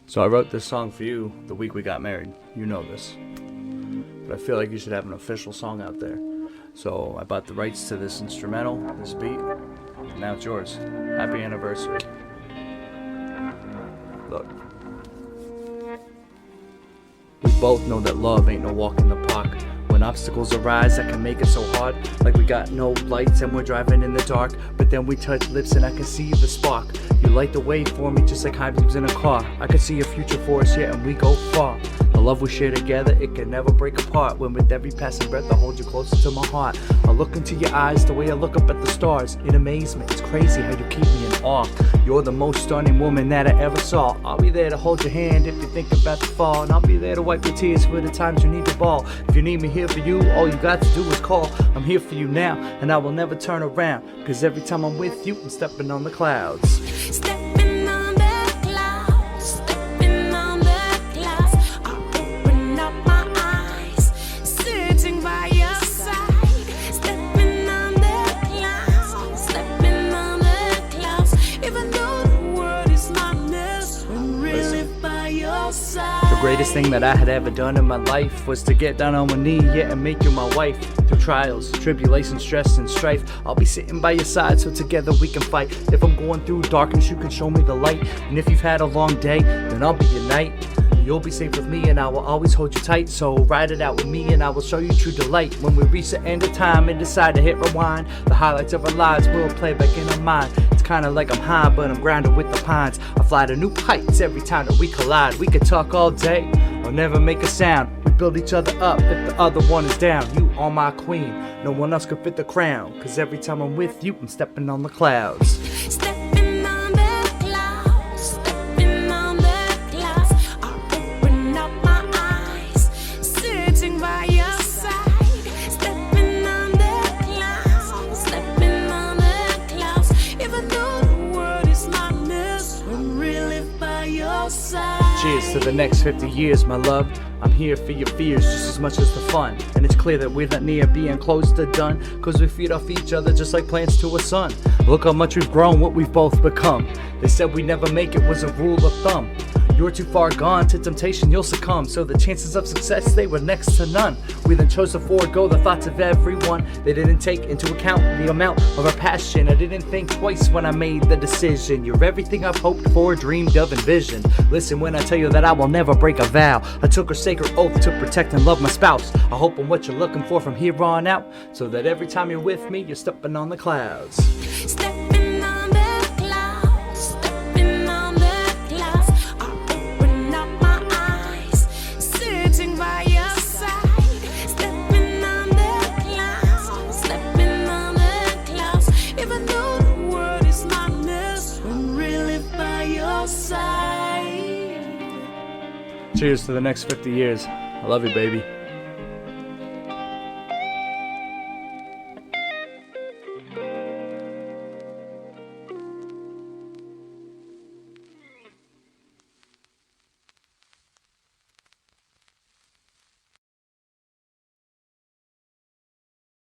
So I wrote this song for you the week we got married. You know this. But I feel like you should have an official song out there. So I bought the rights to this instrumental, this beat, and now it's yours. Happy anniversary. Look. We both know that love ain't no walk in the park. When obstacles arise that can make it so hard, like we got no lights and we're driving in the dark, but then we touch lips and I can see the spark. You light the way for me just like high beams in a car. I can see a future for us here and we go far. The love we share together, it can never break apart. When with every passing breath I hold you closer to my heart. I look into your eyes the way I look up at the stars. In amazement, it's crazy how you keep me in awe. You're the most stunning woman that I ever saw. I'll be there to hold your hand if you think about to fall, and I'll be there to wipe your tears for the times you need to ball. If you need me here for you, all you got to do is call. I'm here for you now, and I will never turn around, cause every time I'm with you, I'm stepping on the clouds. Stepping on the clouds, stepping on the clouds. I open up my eyes, sitting by your side. Stepping on the clouds, stepping on the clouds. Even though the world is my mess, I'm really by your side. The greatest thing that I had ever done in my life was to get down on one knee, yeah, and make you my wife. Through trials, tribulations, stress, and strife, I'll be sitting by your side so together we can fight. If I'm going through darkness, you can show me the light. And if you've had a long day, then I'll be your knight. You'll be safe with me and I will always hold you tight. So ride it out with me and I will show you true delight. When we reach the end of time and decide to hit rewind, the highlights of our lives will play back in our mind. It's kinda like I'm high but I'm grounded with the pines. I fly to new heights every time that we collide. We could talk all day or never make a sound. We build each other up if the other one is down. You are my queen, no one else could fit the crown. Cause every time I'm with you, I'm stepping on the clouds. Stepping on the clouds, stepping on the clouds. I open up my eyes, sitting by your side. Stepping on the clouds, stepping on the clouds. Even though the world is my mess, I'm really by your side. Cheers to the next 50 years, my love. I'm here for your fears just as much as the fun. And it's clear that we're not near being close to done, cause we feed off each other just like plants to a sun. Look how much we've grown, what we've both become. They said we never make it was a rule of thumb. You're too far gone, to temptation you'll succumb. So the chances of success, they were next to none. We then chose to forego the thoughts of everyone. They didn't take into account the amount of our passion. I didn't think twice when I made the decision. You're everything I've hoped for, dreamed of, envisioned. Listen when I tell you that I will never break a vow. I took a sacred oath to protect and love my spouse. I hope I'm what you're looking for from here on out, so that every time you're with me, you're stepping on the clouds. Stepping on the clouds, stepping on the clouds. I open up my eyes, sitting by your side. Stepping on the clouds, stepping on the clouds. Even though the world is my mess, I'm really by your side. Cheers to the next 50 years. I love you, baby.